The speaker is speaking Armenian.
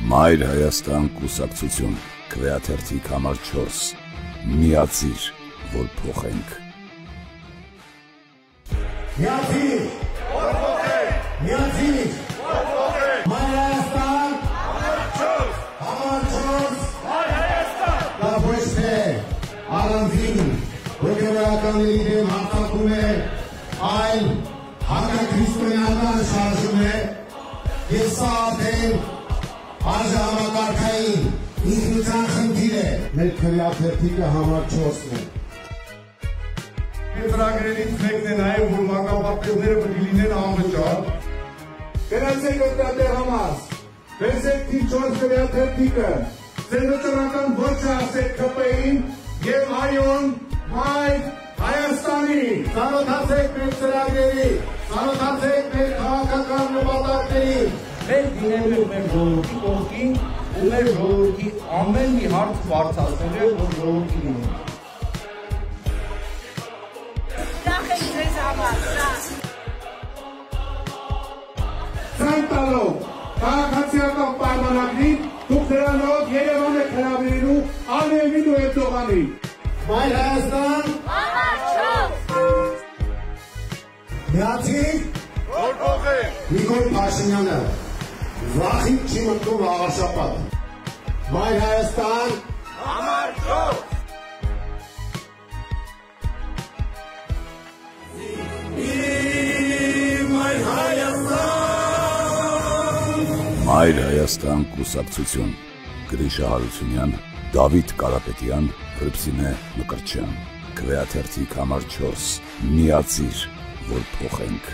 Մայր Հայաստան կուսակցություն, քվեաթերթիկ համար 4, միացիր, որ փոխենք։ Միացիր, որ փոխենք, միացիր, որ փոխենք, Մայր Հայաստան, համար 4, Մայր Հայաստան, դա ոչ թե առանձին հոգևորականների դեմ հարձակում է, այլ հակաքրիստոնեական շարժում է, և սա արդեն արժանապատվային ինքնության խնդիր է, մեր քվեաթերթիկը համար 4-ն է։ Ծրագրերից մեկն է նաև, որ մանկապարտեզները պետք է լինեն անվճար։ Գնացեք օգտատեր համար, վերցեք թիվ 4 քվեաթերթիկը, ձեր վճռական ոճը ասեք ՔՊ-ին և այոն Մայր Հայաստանի։ Ծանոթացեք մեր ծրագրերի, ծանոթացեք մեր քաղաքական նպատակներին։ Մենք դինելու ենք մեր ժողովրդի կողքին ու մեր ժողովրդի ամեն մի հարց բարձրացնել է, որ ժողովրդի լինի։ Ուրախ ենք ձեզ համար, Ցանկ տալով քաղաքացիական պայմանագրին դուք դրանով Երևան եք հրավիրելու Ալիևին ու Էրդողանին։ Մայր Հայաստան, համար 4։ միացիր, որ փոխենք, Նիկոլ Փաշինյանը, վախին չի մտնում աղաշապատ։ Մայր Հայաստան, համար 4, Մայր Հայաստան։ Մայր Հայաստան կուսակցություն, Գրիշա Հարությունյան, Դավիթ Կարապետյան, Հրպսինե Մկրտչյան, քվեաթերթիկ համար 4, միացիր, որ փոխենք։